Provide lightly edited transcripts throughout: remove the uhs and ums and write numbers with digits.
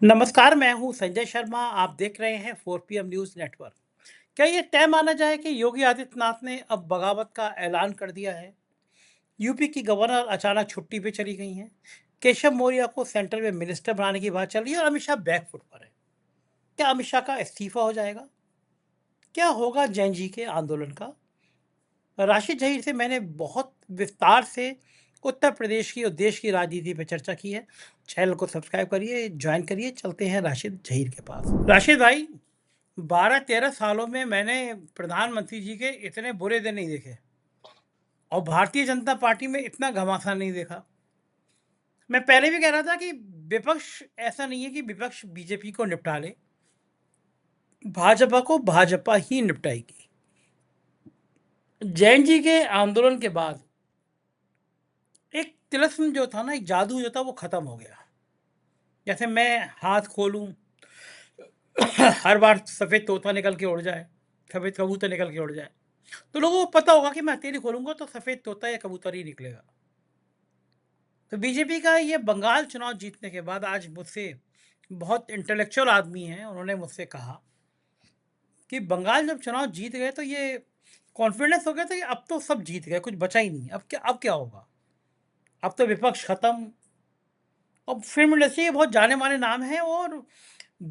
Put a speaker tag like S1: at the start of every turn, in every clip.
S1: नमस्कार, मैं हूँ संजय शर्मा। आप देख रहे हैं 4 पीएम न्यूज़ नेटवर्क। क्या ये तय माना जाए कि योगी आदित्यनाथ ने अब बगावत का ऐलान कर दिया है? यूपी की गवर्नर अचानक छुट्टी पे चली गई हैं। केशव मौर्य को सेंटर में मिनिस्टर बनाने की बात चल रही है और अमित शाह बैकफुट पर है। क्या अमित शाह का इस्तीफा हो जाएगा? क्या होगा जैन जी के आंदोलन का? राशिद जहीर से मैंने बहुत विस्तार से उत्तर प्रदेश की और देश की राजनीति पर चर्चा की है। चैनल को सब्सक्राइब करिए, ज्वाइन करिए। चलते हैं राशिद जहीर के पास। राशिद भाई, 12-13 सालों में मैंने प्रधानमंत्री जी के इतने बुरे दिन नहीं देखे और भारतीय जनता पार्टी में इतना घमासान नहीं देखा। मैं पहले भी कह रहा था कि विपक्ष ऐसा नहीं है कि विपक्ष बीजेपी को निपटा ले, भाजपा को भाजपा ही निपटाएगी। जैन जी के आंदोलन के बाद एक तिलस्म जो था ना, एक जादू जो था वो खत्म हो गया। जैसे मैं हाथ खोलूं हर बार सफेद तोता निकल के उड़ जाए, सफेद कबूतर निकल के उड़ जाए, तो लोगों को पता होगा कि मैं हथेली खोलूंगा तो सफेद तोता या कबूतर ही निकलेगा। तो बीजेपी का ये बंगाल चुनाव जीतने के बाद आज मुझसे बहुत इंटेलेक्चुअल आदमी हैं, उन्होंने मुझसे कहा कि बंगाल जब चुनाव जीत गए तो ये कॉन्फिडेंस हो गया था कि अब तो सब जीत गए, कुछ बचा ही नहीं। अब क्या होगा? अब तो विपक्ष खत्म। अब फिल्म इंडस्ट्री के बहुत जाने माने नाम हैं और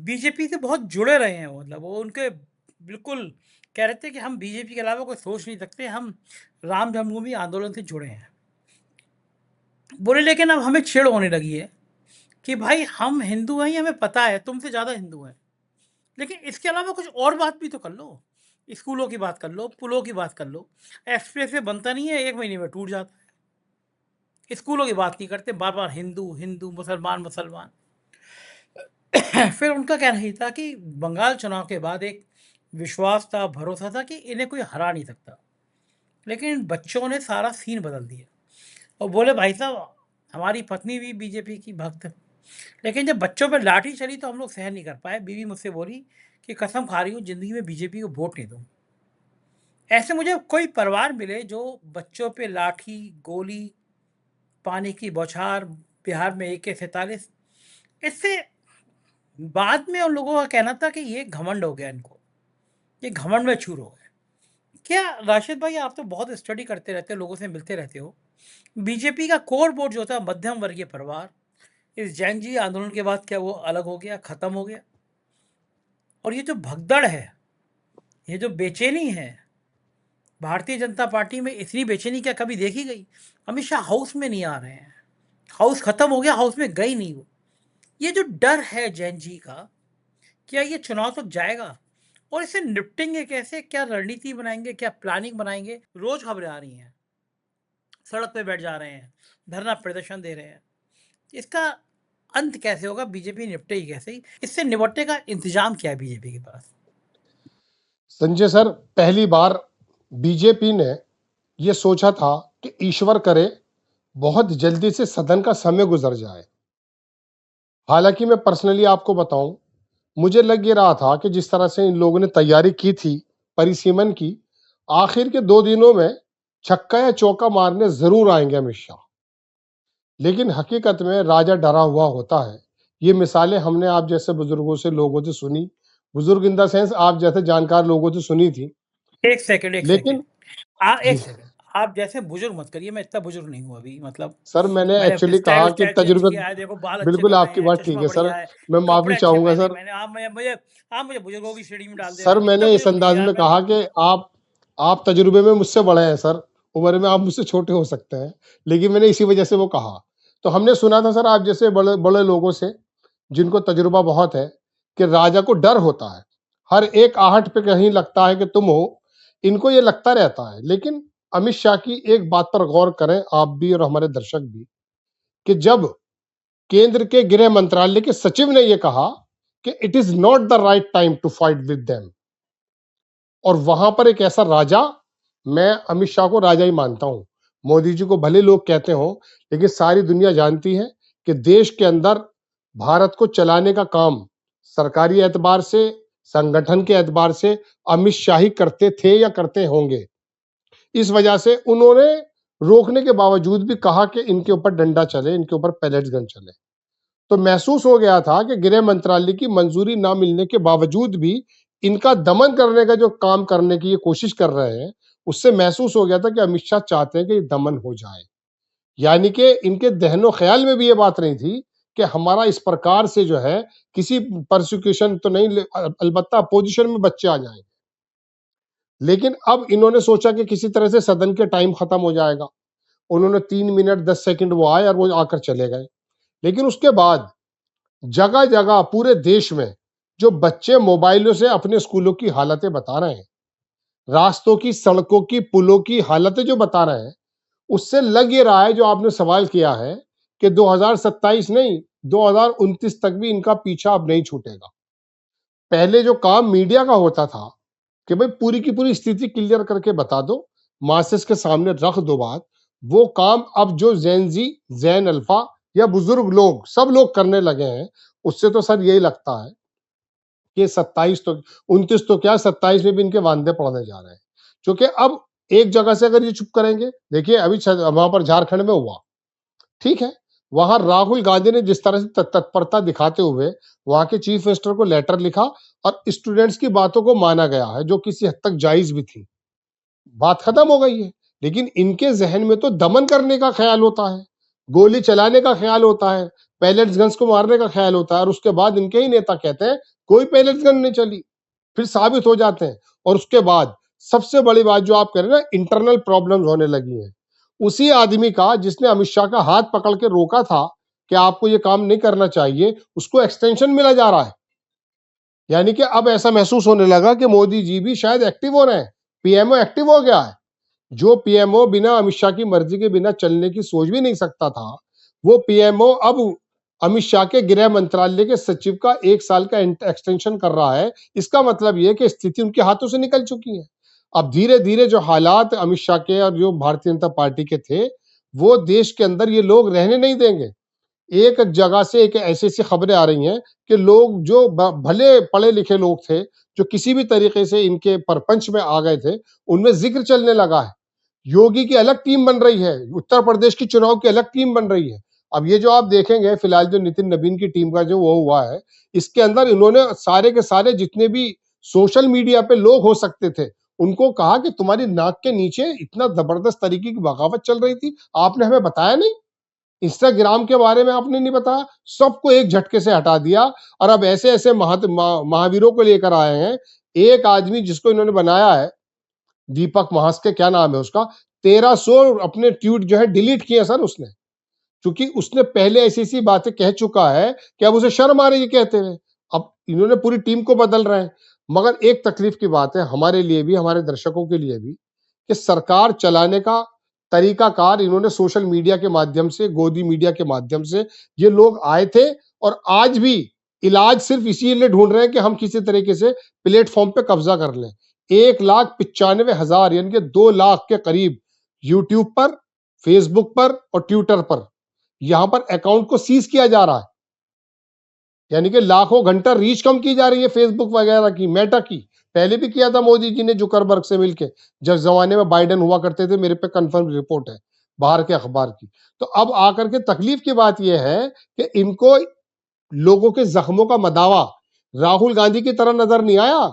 S1: बीजेपी से बहुत जुड़े रहे हैं। मतलब वो उनके बिल्कुल कह रहे थे कि हम बीजेपी के अलावा कोई सोच नहीं सकते, हम राम जन्मभूमि आंदोलन से जुड़े हैं। बोले लेकिन अब हमें चिढ़ होने लगी है कि भाई हम हिंदू हैं, ये हमें पता है, तुमसे ज़्यादा हिंदू हैं। लेकिन इसके अलावा कुछ और बात भी तो कर लो। स्कूलों की बात कर लो, पुलों की बात कर लो। एक्सप्रेस वे बनता नहीं है, 1 महीने में टूट जाता है। स्कूलों की बात नहीं करते, बार-बार हिंदू, हिंदू, मुसलमान, मुसलमान। फिर उनका कहना ये था कि बंगाल चुनाव के बाद एक विश्वास था, भरोसा था कि इन्हें कोई हरा नहीं सकता। लेकिन इन बच्चों ने सारा सीन बदल दिया और बोले भाई साहब, हमारी पत्नी भी बीजेपी की भक्त है। लेकिन जब बच्चों पे लाठी चली तो हम लोग सहन नहीं कर पाए। बीवी मुझसे बोली कि कसम खा रही हूँ ज़िंदगी में बीजेपी को वोट नहीं दूँगी। ऐसे मुझे कोई परिवार मिले जो बच्चों पे लाठी, गोली, पानी की बौछार, बिहार में AK-47। इससे बाद में उन लोगों का कहना था कि ये घमंड हो गया इनको, ये घमंड में चूर हो गए। क्या राशिद भाई, आप तो बहुत स्टडी करते रहते हो, लोगों से मिलते रहते हो। बीजेपी का कोर वोट जो था मध्यम वर्गीय परिवार, इस जैन जी आंदोलन के बाद क्या वो अलग हो गया, खत्म हो गया? और ये जो भगदड़ है, ये जो बेचैनी है, भारतीय जनता पार्टी में इतनी बेचैनी क्या कभी देखी गई? अमित शाह हाउस में नहीं आ रहे हैं, हाउस खत्म हो गया, हाउस में गई नहीं वो। ये जो डर है जैन जी का, क्या ये चुनाव तक जाएगा? और इसे निपटेंगे कैसे? क्या रणनीति बनाएंगे, क्या प्लानिंग बनाएंगे? रोज खबरें आ रही हैं, सड़क पे बैठ जा रहे हैं, धरना प्रदर्शन दे रहे हैं। इसका अंत कैसे होगा? बीजेपी निपटेगी कैसे? ही इससे निपटने का इंतजाम क्या है बीजेपी के पास?
S2: संजय सर, पहली बार बीजेपी ने यह सोचा था कि ईश्वर करे बहुत जल्दी से सदन का समय गुजर जाए। हालांकि मैं पर्सनली आपको बताऊं, मुझे लग ये रहा था कि जिस तरह से इन लोगों ने तैयारी की थी परिसीमन की, आखिर के 2 दिनों में छक्का या चौका मारने जरूर आएंगे अमित शाह। लेकिन हकीकत में राजा डरा हुआ होता है। ये मिसालें हमने आप जैसे बुजुर्गों से, लोगों से सुनी। बुजुर्ग इन द सेंस आप जैसे जानकार लोगों से सुनी थी।
S1: एक सेकंड, एक सेकंड।
S2: लेकिन
S1: एक
S2: जी
S1: सेकंड। आप जैसे बुजुर्ग मत करिए, मैं इतना बुजुर्ग नहीं हूँ अभी। मतलब
S2: सर, मैंने
S1: मैंने
S2: एक्चुअली
S1: स्टाइल
S2: कहा कि
S1: स्टाइल चेंज
S2: तजुर्बे,
S1: किया है, देखो बाल अच्छे
S2: बिल्कुल
S1: कर रहे
S2: आपकी
S1: हैं,
S2: बात ठीक
S1: चश्मा
S2: है सर।
S1: बढ़िया है,
S2: मैं माफी
S1: कपड़े अच्छे
S2: चाहूंगा
S1: पहने
S2: सर।
S1: मैंने। आप मुझे बुजुर्गों की श्रेणी में डाल दे रहे
S2: सर,
S1: हैं। इतना
S2: मैंने इस
S1: बुजुर्ग नहीं हूँ
S2: अंदाज
S1: यार
S2: में
S1: मैं
S2: कहा
S1: तो।
S2: कि आप तजुर्बे में मुझसे बड़े हैं सर। उम्र में आप मुझसे छोटे हो सकते हैं, लेकिन मैंने इसी वजह से वो कहा। तो हमने सुना था सर आप जैसे बड़े बड़े लोगों से, जिनको तजुर्बा बहुत है, कि राजा को डर होता है, हर एक आहट पे कहीं लगता है कि तुम हो। इनको ये लगता रहता है। लेकिन अमित शाह की एक बात पर गौर करें आप भी और हमारे दर्शक भी, कि जब केंद्र के गृह मंत्रालय के सचिव ने यह कहा कि it is not the right time to fight with them, और वहां पर एक ऐसा राजा, मैं अमित शाह को राजा ही मानता हूं। मोदी जी को भले लोग कहते हो, लेकिन सारी दुनिया जानती है कि देश के अंदर भारत को चलाने का काम सरकारी एतबार से, संगठन के एतबार से अमित शाह ही करते थे या करते होंगे। इस वजह से उन्होंने रोकने के बावजूद भी कहा कि इनके ऊपर डंडा चले, इनके ऊपर पैलेट्स गन चले। तो महसूस हो गया था कि गृह मंत्रालय की मंजूरी ना मिलने के बावजूद भी इनका दमन करने का जो काम करने की ये कोशिश कर रहे हैं, उससे महसूस हो गया था कि अमित शाह चाहते हैं कि ये दमन हो जाए। यानी कि इनके दहनो ख्याल में भी ये बात नहीं थी कि हमारा इस प्रकार से जो है किसी प्रोसिक्यूशन तो नहीं, अलबत्ता अपोजिशन में बच्चे आ जाएंगे। लेकिन अब इन्होंने सोचा कि किसी तरह से सदन के टाइम खत्म हो जाएगा। उन्होंने 3 मिनट 10 सेकंड वो आए और वो आकर चले गए। लेकिन उसके बाद जगह जगह पूरे देश में जो बच्चे मोबाइलों से अपने स्कूलों की हालतें बता रहे हैं, रास्तों की, सड़कों की, पुलों की हालतें जो बता रहे हैं, उससे लग ये रहा है जो आपने सवाल किया है कि 2027 नहीं, 2029 तक भी इनका पीछा अब नहीं छूटेगा। पहले जो काम मीडिया का होता था कि भाई पूरी की पूरी स्थिति क्लियर करके बता दो, मासेस के सामने रख दो बात, वो काम अब जो जेन जी, जैन अल्फा या बुजुर्ग लोग, सब लोग करने लगे हैं। उससे तो सर यही लगता है कि 27 तो 29 तो क्या, 27 में भी इनके वांदे पड़ने जा रहे हैं। क्योंकि अब एक जगह से अगर ये चुप करेंगे, देखिए अभी वहां पर झारखंड में हुआ, ठीक है, वहां राहुल गांधी ने जिस तरह से तत्परता दिखाते हुए वहां के चीफ मिनिस्टर को लेटर लिखा और स्टूडेंट्स की बातों को माना गया है, जो किसी हद तक जायज भी थी, बात खत्म हो गई है। लेकिन इनके जहन में तो दमन करने का ख्याल होता है, गोली चलाने का ख्याल होता है, पैलेट्स गन्स को मारने का ख्याल होता है, और उसके बाद इनके ही नेता कहते हैं कोई पैलेट्स गन नहीं चली, फिर साबित हो जाते हैं। और उसके बाद सबसे बड़ी बात जो आप कह रहे हैं ना, इंटरनल प्रॉब्लम्स होने लगी हैं, उसी आदमी का जिसने अमित शाह का हाथ पकड़ के रोका था कि आपको ये काम नहीं करना चाहिए, उसको एक्सटेंशन मिला जा रहा है। यानी कि अब ऐसा महसूस होने लगा कि मोदी जी भी शायद एक्टिव हो रहे हैं, पीएमओ एक्टिव हो गया है। जो पीएमओ बिना अमित शाह की मर्जी के बिना चलने की सोच भी नहीं सकता था, वो पीएमओ अब अमित शाह के गृह मंत्रालय के सचिव का 1 साल का एक्सटेंशन कर रहा है। इसका मतलब यह कि स्थिति उनके हाथों से निकल चुकी है। अब धीरे धीरे जो हालात अमित शाह के और जो भारतीय जनता पार्टी के थे, वो देश के अंदर ये लोग रहने नहीं देंगे। एक जगह से एक ऐसी ऐसी खबरें आ रही हैं कि लोग जो भले पढ़े लिखे लोग थे, जो किसी भी तरीके से इनके परपंच में आ गए थे, उनमें जिक्र चलने लगा है। योगी की अलग टीम बन रही है, उत्तर प्रदेश की चुनाव की अलग टीम बन रही है। अब ये जो आप देखेंगे फिलहाल जो नितिन नवीन की टीम का जो वो हुआ है, इसके अंदर इन्होंने सारे के सारे जितने भी सोशल मीडिया पे लोग हो सकते थे, उनको कहा कि तुम्हारी नाक के नीचे इतना जबरदस्त तरीके की बगावत चल रही थी, आपने हमें बताया नहीं। इंस्टाग्राम के बारे में आपने नहीं बताया, सबको एक झटके से हटा दिया। और अब ऐसे ऐसे महावीरों को लेकर आए हैं। एक आदमी जिसको इन्होंने बनाया है, दीपक महास्के क्या नाम है उसका, 1300 अपने ट्वीट जो है डिलीट किए सर उसने, क्योंकि उसने पहले ऐसी ऐसी बातें कह चुका है कि अब उसे शर्म आ रही है कहते हुए। अब इन्होंने पूरी टीम को बदल रहे हैं। मगर एक तकलीफ की बात है हमारे लिए भी, हमारे दर्शकों के लिए भी, कि सरकार चलाने का तरीकाकार इन्होंने सोशल मीडिया के माध्यम से, गोदी मीडिया के माध्यम से, ये लोग आए थे और आज भी इलाज सिर्फ इसीलिए ढूंढ रहे हैं कि हम किसी तरीके से प्लेटफॉर्म पे कब्जा कर लें। 1,95,000 यानी कि 2 लाख के करीब यूट्यूब पर, फेसबुक पर और ट्विटर पर यहां पर अकाउंट को सीज किया जा रहा है। यानी कि लाखों घंटा रीच कम की जा रही है फेसबुक वगैरह की, मेटा की। पहले भी किया था मोदी जी ने जुकरबर्ग से मिलके, जब जमाने में बाइडेन हुआ करते थे, मेरे पे कंफर्म रिपोर्ट है बाहर के अखबार की। तो अब आकर के तकलीफ की बात यह है कि इनको लोगों के जख्मों का मदावा राहुल गांधी की तरह नजर नहीं आया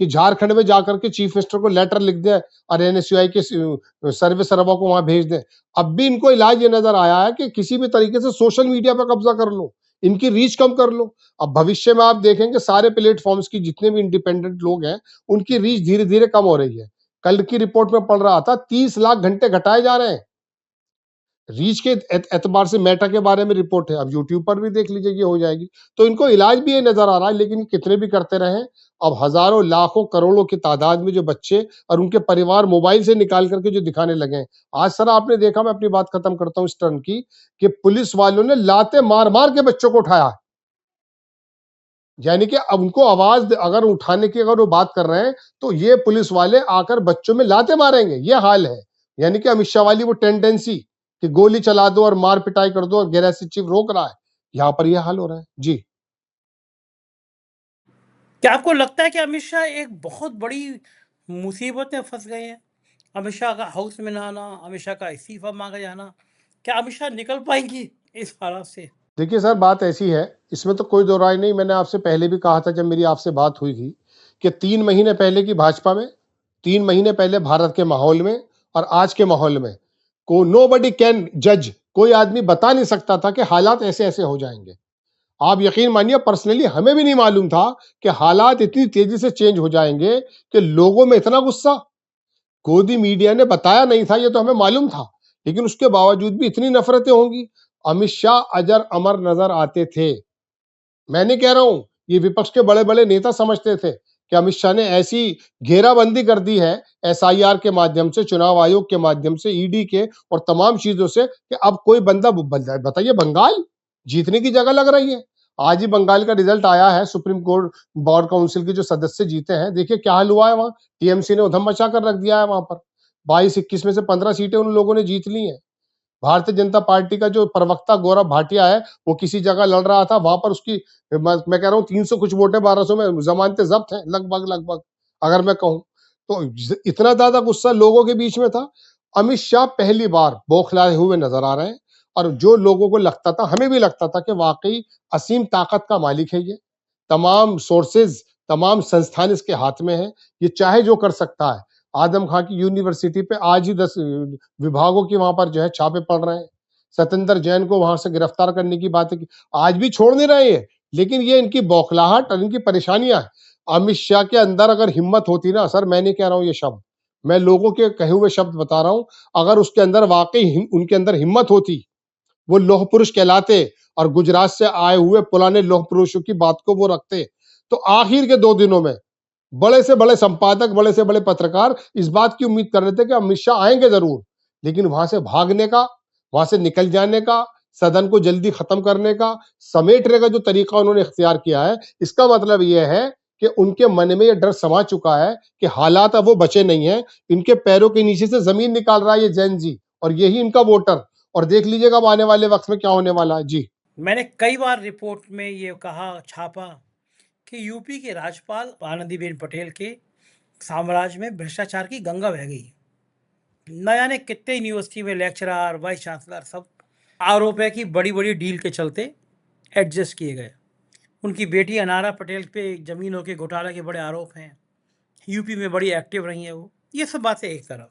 S2: कि झारखंड में जाकर के चीफ मिनिस्टर को लेटर लिख दे और एनएसयूआई के सर्वे सर्वा को वहां भेज दे। अब भी इनको इलाज ये नजर आया है कि किसी भी तरीके से सोशल मीडिया पर कब्जा कर लो, इनकी रीच कम कर लो। अब भविष्य में आप देखेंगे सारे प्लेटफॉर्म्स की जितने भी इंडिपेंडेंट लोग हैं, उनकी रीच धीरे धीरे कम हो रही है। कल की रिपोर्ट में पढ़ रहा था 30 लाख घंटे घटाए जा रहे हैं। रीच के एतबार से मेटा के बारे में रिपोर्ट है, अब यूट्यूब पर भी देख लीजिए, ये हो जाएगी। तो इनको इलाज भी ये नजर आ रहा है, लेकिन कितने भी करते रहे, अब हजारों लाखों करोड़ों की तादाद में जो बच्चे और उनके परिवार मोबाइल से निकाल करके जो दिखाने लगे हैं। आज सर आपने देखा, मैं अपनी बात खत्म करता हूं इस टर्न की, कि पुलिस वालों ने लाते मार मार के बच्चों को उठाया। यानी कि अब उनको आवाज अगर उठाने की अगर वो बात कर रहे हैं, तो ये पुलिस वाले आकर बच्चों में लाते मारेंगे, ये हाल है। यानी कि अमित शाह वाली वो टेंडेंसी कि गोली चला दो और मार पिटाई कर दो और गैर सचिव रोक रहा है, यहां पर यह हाल हो रहा है जी।
S1: क्या आपको लगता है कि अमित शाह एक बहुत बड़ी मुसीबत में फंस गए हैं? अमित शाह का हाउस में ना आना, अमित शाह का इस्तीफा मांगा जाना, क्या अमित शाह निकल पाएंगी इस हालात से?
S2: देखिए सर, बात ऐसी है, इसमें तो कोई दो राय नहीं। मैंने आपसे पहले भी कहा था जब मेरी आपसे बात हुई थी कि 3 महीने पहले की भाजपा में, 3 महीने पहले भारत के माहौल में और आज के माहौल में को नोबडी कैन जज, कोई आदमी बता नहीं सकता था कि हालात ऐसे-ऐसे हो जाएँगे। आप यकीन मानिए, पर्सनली हमें भी नहीं मालूम था कि हालात इतनी तेजी से चेंज हो जाएँगे कि लोगों में इतना गुस्सा। गोदी मीडिया ने बताया नहीं था, ये तो हमें मालूम था, लेकिन उसके बावजूद भी इतनी नफरतें होंगी। अमित शाह अजर अमर नजर आते थे। मैं नहीं कह रहा हूं, ये विपक्ष के बड़े बड़े नेता समझते थे कि अमित शाह ने ऐसी घेराबंदी कर दी है एसआईआर के माध्यम से, चुनाव आयोग के माध्यम से, ईडी के और तमाम चीजों से कि अब कोई बंदा बताइए, बंगाल जीतने की जगह लग रही है। आज ही बंगाल का रिजल्ट आया है, सुप्रीम कोर्ट बार काउंसिल के जो सदस्य जीते हैं, देखिए क्या हाल हुआ है वहां। टीएमसी ने उधम मचा कर रख दिया है वहां पर। 22-21 में से 15 सीटें उन लोगों ने जीत ली हैं। भारतीय जनता पार्टी का जो प्रवक्ता गौरव भाटिया है, वो किसी जगह लड़ रहा था, वहां पर उसकी मैं कह रहा हूँ 300 कुछ वोटें, 1200 में जमानतें जब्त हैं लगभग लगभग, अगर मैं कहूं तो। इतना ज्यादा गुस्सा लोगों के बीच में था। अमित शाह पहली बार बौखलाए हुए नजर आ रहे हैं, और जो लोगों को लगता था, हमें भी लगता था कि वाकई असीम ताकत का मालिक है ये, तमाम सोर्सेज, तमाम संस्थान इसके हाथ में है, ये चाहे जो कर सकता है। आदम खां की यूनिवर्सिटी पे आज ही 10 विभागों की वहां पर जो है छापे पड़ रहे हैं। सत्येंद्र जैन को वहां से गिरफ्तार करने की बात है कि आज भी छोड़ नहीं रहे हैं। लेकिन ये इनकी बौखलाहट और इनकी परेशानियां हैं। अमित शाह के अंदर अगर हिम्मत होती ना सर, मैं नहीं कह रहा हूं ये शब्द, मैं लोगों के कहे हुए शब्द बता रहा हूं, अगर उसके अंदर वाकई उनके अंदर हिम्मत होती, वो लौह पुरुष कहलाते और गुजरात से आए हुए पुराने लौह पुरुषों की बात को वो रखते, तो आखिर के 2 दिनों में बड़े से बड़े संपादक, बड़े से बड़े पत्रकार इस बात की उम्मीद कर रहे थे कि अमित शाह आएंगे जरूर, लेकिन वहां से भागने का, वहां से निकल जाने का, सदन को जल्दी खत्म करने का, समेटने का जो तरीका उन्होंने इख्तियार किया है, इसका मतलब यह है कि उनके मन में यह डर समा चुका है कि हालात अब वो बचे नहीं है। इनके पैरों के नीचे से जमीन निकाल रहा है ये जैन जी, और यही इनका वोटर। और देख लीजिएगा अब आने वाले वक्त में क्या होने वाला है जी।
S1: मैंने कई बार रिपोर्ट में ये कहा, छापा, कि यूपी के राज्यपाल आनंदीबेन पटेल के साम्राज्य में भ्रष्टाचार की गंगा बह गई। न जाने कितने यूनिवर्सिटी में लेक्चरर, वाइस चांसलर, सब आरोप है कि बड़ी बड़ी डील के चलते एडजस्ट किए गए। उनकी बेटी अनारा पटेल पे जमीनों के घोटाले के बड़े आरोप हैं। यूपी में बड़ी एक्टिव रही हैं वो। ये सब बातें एक तरफ,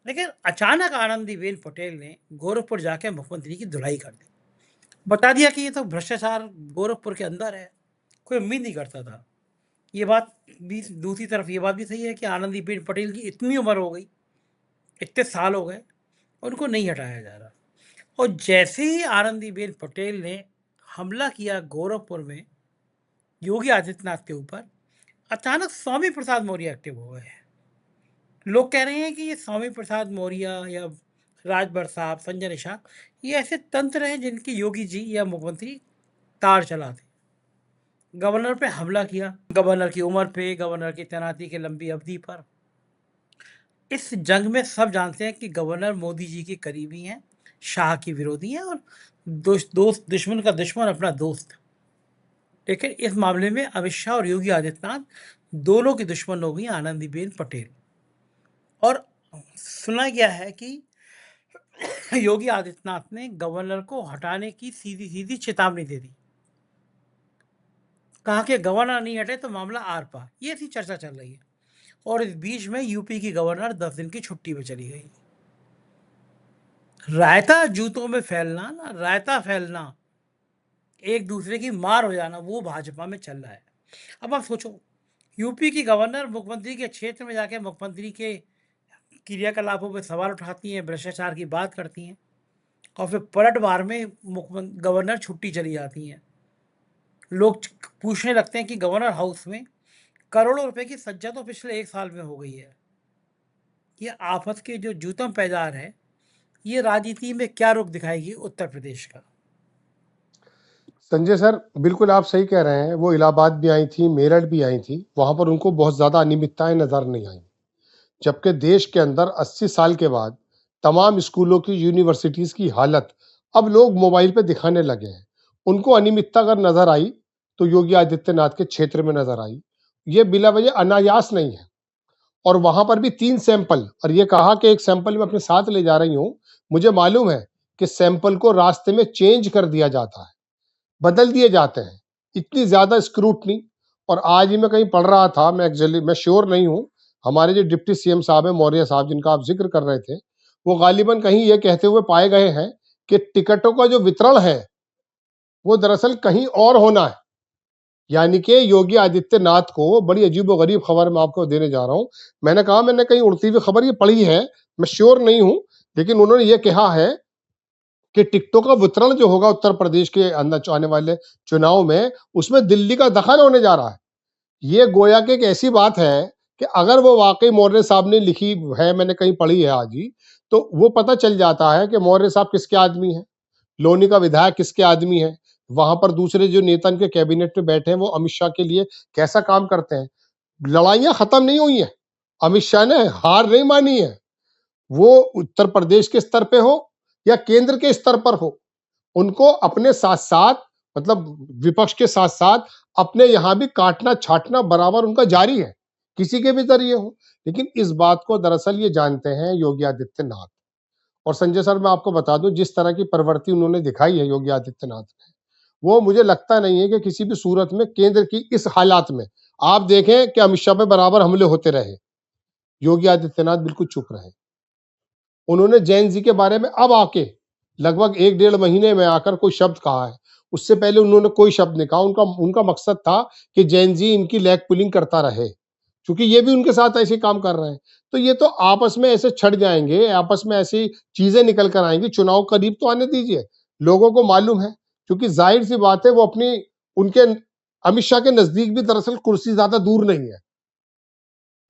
S1: लेकिन अचानक आनंदीबेन पटेल ने गोरखपुर जाके मुख्यमंत्री की धुलाई कर दी। बता दिया कि ये तो भ्रष्टाचार गोरखपुर के अंदर है। कोई उम्मीद नहीं करता था। ये बात भी, दूसरी तरफ ये बात भी सही है कि आनंदीबेन पटेल की इतनी उम्र हो गई, इतने साल हो गए, उनको नहीं हटाया जा रहा। और जैसे ही आनंदीबेन पटेल ने हमला किया गोरखपुर में योगी आदित्यनाथ के ऊपर, अचानक स्वामी प्रसाद मौर्य एक्टिव हो गए। लोग कह रहे हैं कि ये स्वामी प्रसाद मौर्य या राजभर साहब, संजय निषाद, ये ऐसे तंत्र हैं जिनकी योगी जी या मुख्यमंत्री तार चलाते। गवर्नर पे हमला किया, गवर्नर की उम्र पे, गवर्नर की तैनाती की लंबी अवधि पर। इस जंग में सब जानते हैं कि गवर्नर मोदी जी के करीबी हैं, शाह की विरोधी हैं, और दोस्त दुश्मन का दुश्मन अपना दोस्त। लेकिन इस मामले में अमित शाह और योगी आदित्यनाथ दोनों की दुश्मन हो गई आनंदीबेन पटेल। और सुना गया है कि योगी आदित्यनाथ ने गवर्नर को हटाने की सीधी सीधी चेतावनी दे दी। कहा कि गवर्नर नहीं हटे तो मामला आर पार। ये थी चर्चा चल रही है। और इस बीच में यूपी की गवर्नर 10 दिन की छुट्टी पे चली गई। रायता जूतों में फैलना, ना रायता फैलना, एक दूसरे की मार हो जाना, वो भाजपा में चल रहा है। अब आप सोचो, यूपी की गवर्नर मुख्यमंत्री के क्षेत्र में जाके मुख्यमंत्री के क्रियाकलापों पर सवाल उठाती हैं, भ्रष्टाचार की बात करती हैं, और फिर पलटवार में गवर्नर छुट्टी चली जाती हैं। लोग पूछने लगते हैं कि गवर्नर हाउस में करोड़ों रुपए की सज्जा तो पिछले 1 साल में हो गई है। ये आफत के जो जूतम पैदार है, ये राजनीति में क्या रुख दिखाएगी उत्तर प्रदेश का।
S2: संजय सर, बिल्कुल आप सही कह रहे हैं। वो इलाहाबाद भी आई थी, मेरठ भी आई थी, वहां पर उनको बहुत ज्यादा अनियमितताएं नजर नहीं आई। जबकि देश के अंदर 80 साल के बाद तमाम स्कूलों की, यूनिवर्सिटीज की हालत अब लोग मोबाइल पे दिखाने लगे हैं। उनको अनियमितता अगर नजर आई तो योगी आदित्यनाथ के क्षेत्र में नजर आई। ये बिला वजह अनायास नहीं है। और वहां पर भी 3 सैंपल, और ये कहा कि एक सैंपल मैं अपने साथ ले जा रही हूं। मुझे मालूम है कि सैंपल को रास्ते में चेंज कर दिया जाता है, बदल दिए जाते हैं। इतनी ज़्यादा स्क्रूटनी। और आज ही मैं कहीं पढ़ रहा था, मैं श्योर नहीं हूँ, हमारे जो डिप्टी सीएम साहब हैं, मौर्य साहब, जिनका आप ज़िक्र कर रहे थे, वो गालिबन कहीं ये कहते हुए पाए गए हैं कि टिकटों का जो वितरण है, वो दरअसल कहीं और होना है। यानी कि योगी आदित्यनाथ को बड़ी अजीबो-गरीब खबर मैं आपको देने जा रहा हूँ। मैंने कहा मैंने कहीं उड़ती हुई खबर ये पढ़ी है, मैं श्योर नहीं हूँ, लेकिन उन्होंने ये कहा है कि टिकटों का वितरण जो होगा उत्तर प्रदेश के अंदर आने वाले चुनाव में, उसमें दिल्ली का दखल होने जा रहा है। ये गोया कि एक ऐसी बात है कि अगर वो वाक़ई मौर्य साहब ने लिखी है, मैंने कहीं पढ़ी है आज ही, तो वो पता चल जाता है कि मौर्य साहब किसके आदमी हैं, लोनी का विधायक किसके आदमी है, वहाँ पर दूसरे जो नेता इनके कैबिनेट में बैठे हैं, वो अमित शाह के लिए कैसा काम करते हैं। लड़ाइयाँ खत्म नहीं हुई हैं। अमित शाह ने हार नहीं मानी है। वो उत्तर प्रदेश के स्तर पे हो या केंद्र के स्तर पर हो, उनको अपने साथ-साथ, मतलब विपक्ष के साथ-साथ अपने यहाँ भी काटना-छाँटना बराबर उनका जारी है, किसी के भी ज़रिए हो। लेकिन इस बात को दरअसल ये जानते हैं योगी आदित्यनाथ। और संजय सर, मैं आपको बता दूँ, जिस तरह की प्रवृत्ति उन्होंने दिखाई है योगी आदित्यनाथ ने, वो मुझे लगता नहीं है कि किसी भी सूरत में केंद्र की इस हालात में, आप देखें कि अमित शाह पे बराबर हमले होते रहे, योगी आदित्यनाथ बिल्कुल चुप रहे। उन्होंने जैन जी के बारे में अब आके लगभग 1 डेढ़ महीने में आकर कोई शब्द कहा है। उससे पहले उन्होंने कोई शब्द नहीं कहा। उनका उनका मकसद था कि जैन जी इनकी लेग पुलिंग करता रहे, क्योंकि ये भी उनके साथ ऐसे काम कर रहे हैं। तो ये तो आपस में ऐसे छड़ जाएँगे, आपस में ऐसी चीज़ें निकल कर आएँगी। चुनाव करीब तो आने दीजिए, लोगों को मालूम है, क्योंकि ज़ाहिर-सी बात है वो अपनी उनके अमित शाह के नज़दीक भी दरअसल कुर्सी ज़्यादा दूर नहीं है।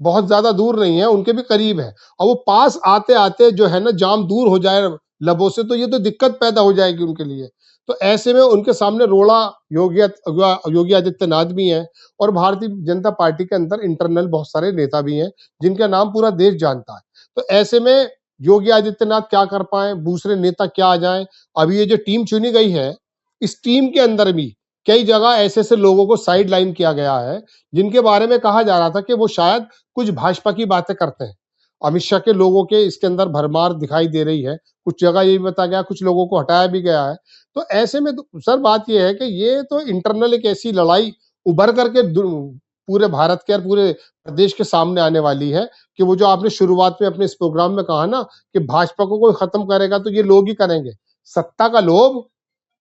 S2: बहुत ज़्यादा दूर नहीं है, उनके भी करीब है। और वो पास आते-आते जो है ना जाम दूर हो जाए लबों से, तो ये तो दिक्कत पैदा हो जाएगी उनके लिए। तो ऐसे में उनके सामने रोड़ा योगी आदित्यनाथ भी हैं, और भारतीय जनता पार्टी के अंदर इंटरनल बहुत सारे नेता भी हैं, जिनका नाम पूरा देश जानता है। तो ऐसे में योगी आदित्यनाथ क्या कर पाएँ, दूसरे नेता क्या आ जाएँ? अभी ये जो टीम चुनी गई है, इस टीम के अंदर भी कई जगह ऐसे-ऐसे लोगों को साइड लाइन किया गया है, जिनके बारे में कहा जा रहा था कि वो शायद कुछ भाजपा की बातें करते हैं। अमित शाह के लोगों के इसके अंदर भरमार दिखाई दे रही है। कुछ जगह ये भी बताया गया, कुछ लोगों को हटाया भी गया है। तो ऐसे में तो सर बात ये है कि ये तो इंटरनल एक ऐसी लड़ाई उभर करके पूरे भारत के और पूरे प्रदेश के सामने आने वाली है कि वो जो आपने शुरुआत में अपने इस प्रोग्राम में कहा ना कि भाजपा को कोई खत्म करेगा तो ये लोग ही करेंगे। सत्ता का लोभ,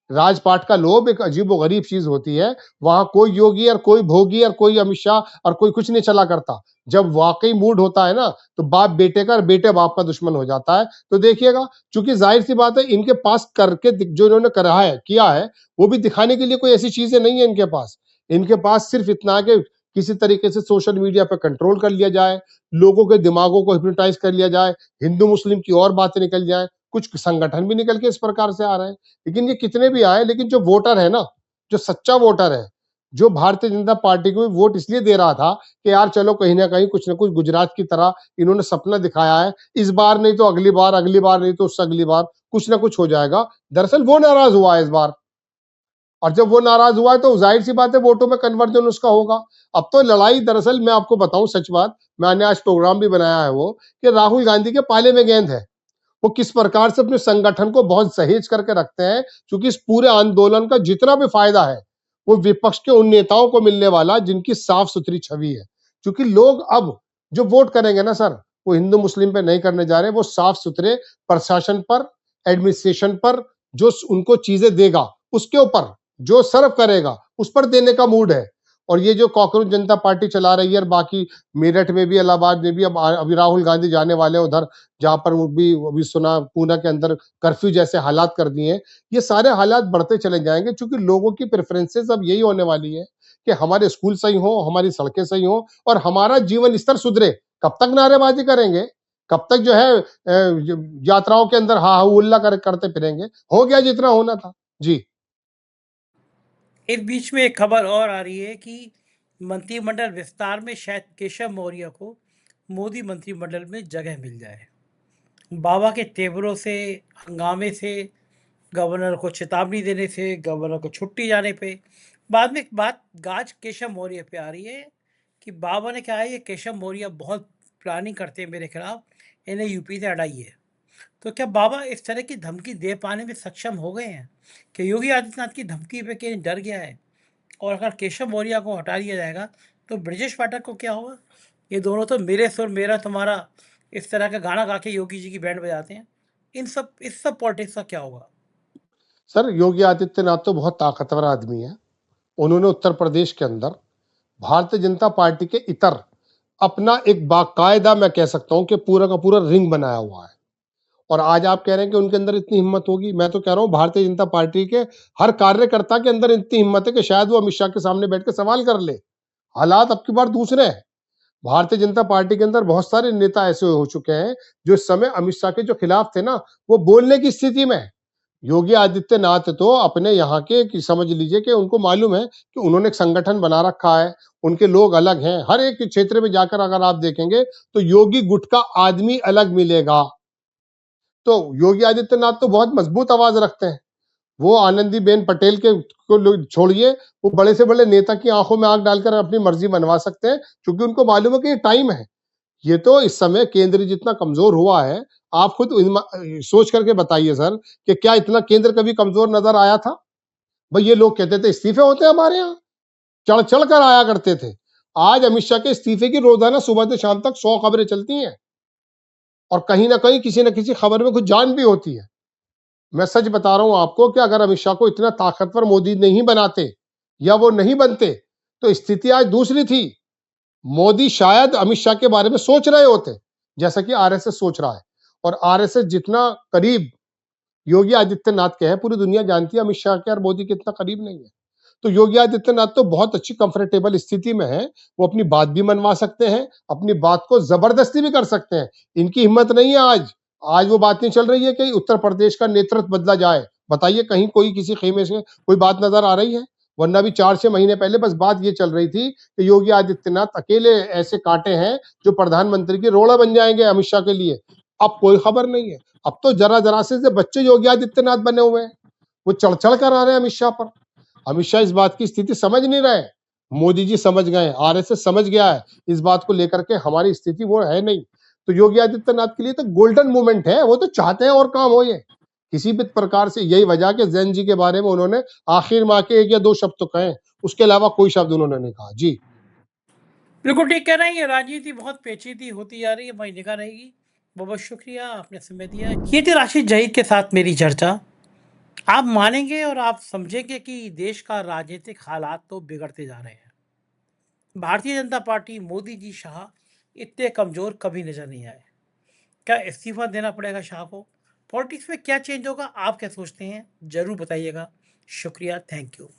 S2: राजपाट का लोभ एक अजीबो-गरीब चीज़ होती है। वहाँ कोई योगी और कोई भोगी और कोई अमित शाह और कोई कुछ नहीं चला करता। जब वाक़ई मूड होता है ना, तो बाप बेटे का और बेटे बाप का दुश्मन हो जाता है। तो देखिएगा, चूँकि ज़ाहिर-सी बात है इनके पास करके दिख जो इन्होंने करा है किया है, वो भी दिखाने के लिए कोई ऐसी चीज़ें नहीं है इनके पास। इनके पास सिर्फ़ इतना है कि किसी तरीके से सोशल मीडिया पे कंट्रोल कर लिया जाए, लोगों के दिमागों को हिप्नोटाइज़ कर लिया जाए, हिंदू-मुस्लिम की और बातें निकल जाएँ। कुछ संगठन भी निकल के इस प्रकार से आ रहे हैं। लेकिन ये कितने भी आए, लेकिन जो वोटर है ना, जो सच्चा वोटर है, जो भारतीय जनता पार्टी को वोट इसलिए दे रहा था कि यार चलो कहीं न कहीं कुछ न कुछ गुजरात की तरह इन्होंने सपना दिखाया है, इस बार नहीं तो अगली बार नहीं तो उससे अगली बार कुछ न कुछ हो जाएगा। दरअसल वो नाराज़ हुआ है इस बार, और जब वो नाराज़ हुआ है तो ज़ाहिर-सी बात है वोटों में कन्वर्जन उसका होगा। अब तो लड़ाई दरअसल मैं आपको बताऊँ सच बात, मैंने आज प्रोग्राम भी बनाया है वो, कि राहुल गांधी के पाले में गेंद है। वो किस प्रकार से अपने संगठन को बहुत सहेज करके रखते हैं, क्योंकि इस पूरे आंदोलन का जितना भी फायदा है वो विपक्ष के उन नेताओं को मिलने वाला जिनकी साफ सुथरी छवि है। क्योंकि लोग अब जो वोट करेंगे ना सर, वो हिंदू मुस्लिम पे नहीं करने जा रहे, वो साफ सुथरे प्रशासन पर, एडमिनिस्ट्रेशन पर, जो उनको चीजें देगा उसके ऊपर, जो सर्व करेगा उस पर देने का मूड है। और ये जो कॉकरोच जनता पार्टी चला रही है, और बाकी मेरठ में भी, इलाहाबाद में भी, अब अभी राहुल गांधी जाने वाले हैं उधर, जहाँ पर वो भी अभी सुना पूना के अंदर कर्फ्यू जैसे हालात कर दिए हैं। ये सारे हालात बढ़ते चले जाएँगे, क्योंकि लोगों की प्रेफ़रेंसेस अब यही होने वाली है कि हमारे स्कूल सही हो, हमारी सड़कें सही हो और हमारा जीवन स्तर सुधरे। कब तक नारेबाज़ी करेंगे? कब तक जो है यात्राओं के अंदर हा हू हल्ला करते फिरेंगे? हो गया जितना होना था। जी।
S1: इस बीच में एक खबर और आ रही है कि मंत्रिमंडल विस्तार में शायद केशव मौर्य को मोदी मंत्रिमंडल में जगह मिल जाए। बाबा के तेवरों से, हंगामे से, गवर्नर को चेतावनी देने से, गवर्नर को छुट्टी जाने पे, बाद में एक बात गाज केशव मौर्य पे आ रही है कि बाबा ने कहा है ये केशव मौर्य बहुत प्लानिंग करते हैं मेरे खिलाफ, इन्हें यूपी से हटाइए। तो क्या बाबा इस तरह की धमकी दे पाने में सक्षम हो गए हैं कि योगी आदित्यनाथ की धमकी पे कहीं डर गया है? और अगर केशव मौर्य को हटा दिया जाएगा तो ब्रजेश पाठक को क्या होगा? ये दोनों तो मेरे सुर मेरा तुम्हारा इस तरह का गाना गा के योगी जी की बैंड बजाते हैं। इस सब पॉलिटिक्स का क्या होगा?
S2: सर, योगी आदित्यनाथ तो बहुत ताकतवर आदमी है। उन्होंने उत्तर प्रदेश के अंदर भारतीय जनता पार्टी के इतर अपना एक बाकायदा, मैं कह सकता हूं कि पूरा का पूरा रिंग बनाया हुआ है। और आज आप कह रहे हैं कि उनके अंदर इतनी हिम्मत होगी। मैं तो कह रहा हूं भारतीय जनता पार्टी के हर कार्यकर्ता के अंदर इतनी हिम्मत है कि शायद वो अमित शाह के सामने बैठ के सवाल कर ले। हालात अब की बार दूसरे हैं। भारतीय जनता पार्टी के अंदर बहुत सारे नेता ऐसे हो चुके हैं जो इस समय अमित शाह के जो खिलाफ थे ना, वो बोलने की स्थिति में है। योगी आदित्यनाथ तो अपने यहाँ के समझ लीजिए कि उनको मालूम है कि उन्होंने एक संगठन बना रखा है, उनके लोग अलग हैं। हर एक क्षेत्र में जाकर अगर आप देखेंगे तो योगी गुट का आदमी अलग मिलेगा। तो योगी आदित्यनाथ तो बहुत मजबूत आवाज रखते हैं। वो आनंदीबेन पटेल के को छोड़िए, वो बड़े से बड़े नेता की आंखों में आंख डालकर अपनी मर्जी मनवा सकते हैं, क्योंकि उनको मालूम है कि ये टाइम है। ये तो इस समय केंद्र जितना कमजोर हुआ है, आप खुद सोच करके बताइए सर कि क्या इतना केंद्र कभी कमजोर नजर आया था? भाई ये लोग कहते थे इस्तीफे होते हैं हमारे यहाँ, चढ़ चढ़ कर आया करते थे। आज अमित शाह के इस्तीफे की रोजाना सुबह से शाम तक 100 खबरें चलती हैं, और कहीं ना कहीं किसी न किसी खबर में कुछ जान भी होती है। मैं सच बता रहा हूं आपको कि अगर अमित शाह को इतना ताकतवर मोदी नहीं बनाते या वो नहीं बनते तो स्थिति आज दूसरी थी। मोदी शायद अमित शाह के बारे में सोच रहे होते जैसा कि आरएसएस सोच रहा है। और आरएसएस जितना करीब योगी आदित्यनाथ के है, पूरी दुनिया जानती है अमित शाह के और मोदी के इतना करीब नहीं है। तो योगी आदित्यनाथ तो बहुत अच्छी कंफर्टेबल स्थिति में है। वो अपनी बात भी मनवा सकते हैं, अपनी बात को जबरदस्ती भी कर सकते हैं। इनकी हिम्मत नहीं है आज। आज वो बात नहीं चल रही है कि उत्तर प्रदेश का नेतृत्व बदला जाए। बताइए कहीं कोई किसी खेमे से कोई बात नजर आ रही है? वरना भी 4-6 महीने पहले बस बात ये चल रही थी कि योगी आदित्यनाथ अकेले ऐसे कांटे हैं जो प्रधानमंत्री की रोड़ा बन जाएंगे अमित शाह के लिए। अब कोई खबर नहीं है। अब तो जरा जरा से बच्चे योगी आदित्यनाथ बने हुए हैं। वो चढ़ चढ़ कर आ रहे हैं अमित शाह पर। अमित शाह इस बात की स्थिति समझ नहीं रहे। मोदी जी समझ गए, आरएसएस समझ गया है इस बात को लेकर के हमारी स्थिति वो है नहीं। तो योगी आदित्यनाथ के लिए तो गोल्डन मोमेंट है। वो तो चाहते हैं और काम हो, ये किसी भी प्रकार से। यही वजह के जैन जी के बारे में उन्होंने आखिर माह के 1 या 2 शब्द तो कहे, उसके अलावा कोई शब्द उन्होंने नहीं कहा। जी
S1: बिल्कुल ठीक कह रहे हैं। ये राजनीति बहुत पेचीदी होती जा रही है, वही निगाह रहेगी। बहुत बहुत शुक्रिया, आपने समय दिया। ये थी राशिद जहीर के साथ मेरी चर्चा। आप मानेंगे और आप समझेंगे कि देश का राजनीतिक हालात तो बिगड़ते जा रहे हैं। भारतीय जनता पार्टी, मोदी जी, शाह इतने कमजोर कभी नजर नहीं आए। क्या इस्तीफा देना पड़ेगा शाह को? पॉलिटिक्स में क्या चेंज होगा, आप क्या सोचते हैं? जरूर बताइएगा। शुक्रिया, थैंक यू।